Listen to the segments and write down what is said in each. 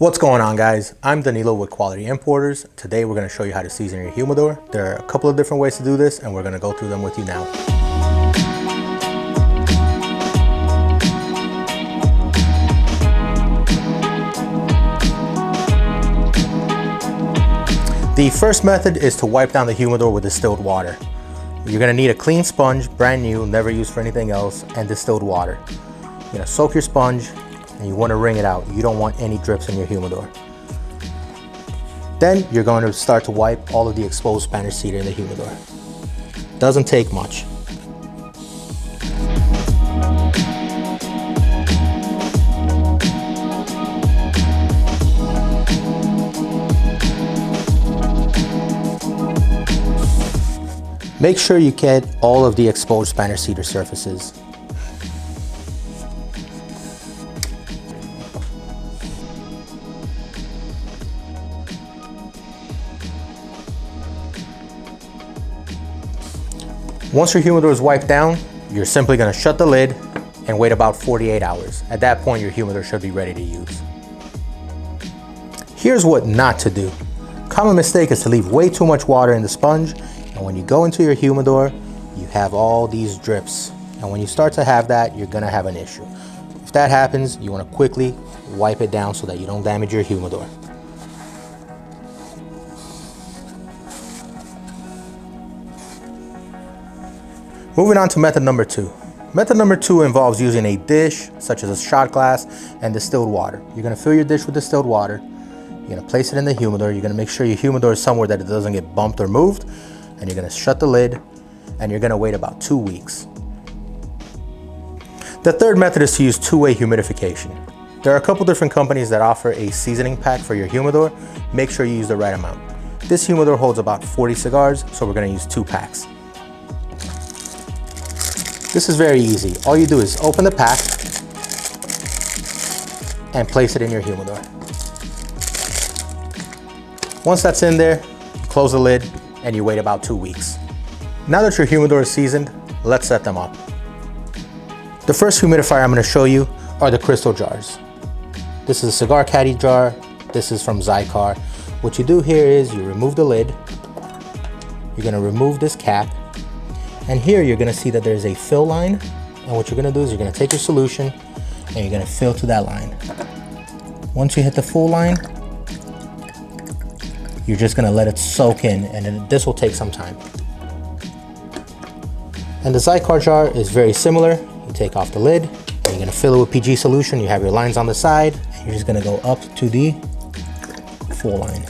What's going on, guys? I'm Danilo with Quality Importers. Today we're going to show you how to season your humidor. There are a couple of different ways to do this and we're going to go through them with you now. The first method is to wipe down the humidor with distilled water. You're going to need a clean sponge, brand new, never used for anything else, and distilled water. You're going to soak your sponge and you want to wring it out. You don't want any drips in your humidor. Then you're going to start to wipe all of the exposed Spanish cedar in the humidor. Doesn't take much. Make sure you get all of the exposed Spanish cedar surfaces. Once your humidor is wiped down, you're simply going to shut the lid and wait about 48 hours. At that point, your humidor should be ready to use. Here's what not to do. Common mistake is to leave way too much water in the sponge, and when you go into your humidor, you have all these drips. And when you start to have that, you're going to have an issue. If that happens, you want to quickly wipe it down so that you don't damage your humidor. Moving on to method number two. Method number two involves using a dish, such as a shot glass, and distilled water. You're going to fill your dish with distilled water. You're going to place it in the humidor. You're going to make sure your humidor is somewhere that it doesn't get bumped or moved. And you're going to shut the lid, and you're going to wait about 2 weeks. The third method is to use two-way humidification. There are a couple different companies that offer a seasoning pack for your humidor. Make sure you use the right amount. This humidor holds about 40 cigars, so we're going to use 2 packs. This is very easy. All you do is open the pack and place it in your humidor. Once that's in there, you close the lid and you wait about 2 weeks. Now that your humidor is seasoned, let's set them up. The first humidifier I'm going to show you are the crystal jars. This is a cigar caddy jar. This is from Zycar. What you do here is you remove the lid. You're going to remove this cap. And here you're going to see that there's a fill line, and what you're going to do is you're going to take your solution and you're going to fill to that line. Once you hit the full line, you're just going to let it soak in, and then this will take some time. And the Zycar jar is very similar. You take off the lid and you're going to fill it with PG solution. You have your lines on the side and you're just going to go up to the full line.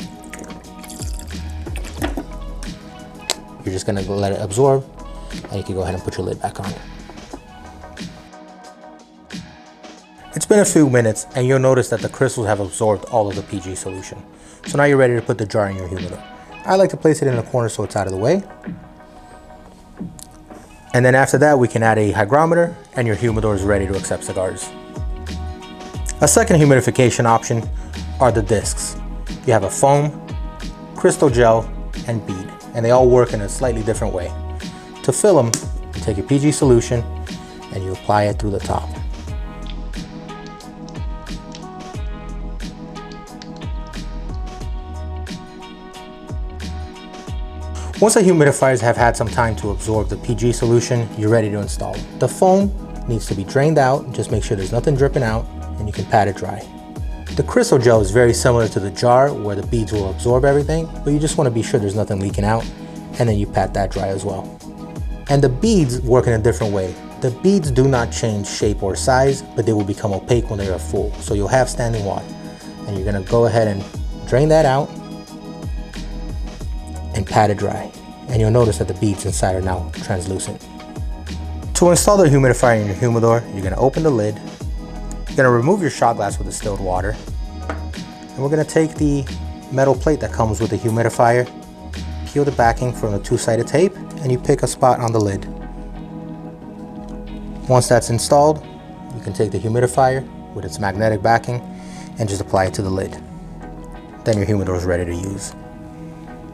You're just going to let it absorb. And you can go ahead and put your lid back on. It's been a few minutes and you'll notice that the crystals have absorbed all of the PG solution. So now you're ready to put the jar in your humidor. I like to place it in the corner so it's out of the way. And then after that, we can add a hygrometer and your humidor is ready to accept cigars. A second humidification option are the discs. You have a foam, crystal gel, and bead, and they all work in a slightly different way. To fill them, you take your PG solution and you apply it through the top. Once the humidifiers have had some time to absorb the PG solution, you're ready to install it. The foam needs to be drained out, just make sure there's nothing dripping out, and you can pat it dry. The crystal gel is very similar to the jar where the beads will absorb everything, but you just want to be sure there's nothing leaking out, and then you pat that dry as well. And the beads work in a different way. The beads do not change shape or size, but they will become opaque when they are full. So you'll have standing water. And you're gonna go ahead and drain that out and pat it dry. And you'll notice that the beads inside are now translucent. To install the humidifier in your humidor, you're gonna open the lid. You're gonna remove your shot glass with distilled water. And we're gonna take the metal plate that comes with the humidifier, peel the backing from the two-sided tape, and you pick a spot on the lid. Once that's installed, you can take the humidifier with its magnetic backing and just apply it to the lid. Then your humidor is ready to use.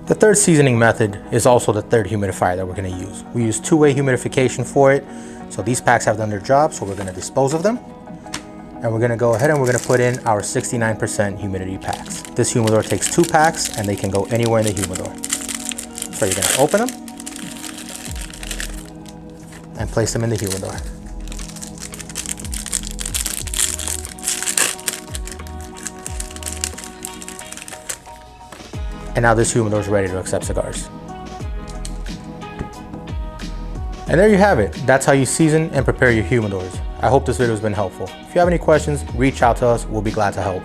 The third seasoning method is also the third humidifier that we're going to use. We use two-way humidification for it, so these packs have done their job, so we're going to dispose of them. And we're gonna go ahead and we're gonna put in our 69% humidity packs. This humidor takes 2 packs and they can go anywhere in the humidor. So you're gonna open them and place them in the humidor. And now this humidor is ready to accept cigars. And there you have it. That's how you season and prepare your humidors. I hope this video has been helpful. If you have any questions, reach out to us. We'll be glad to help.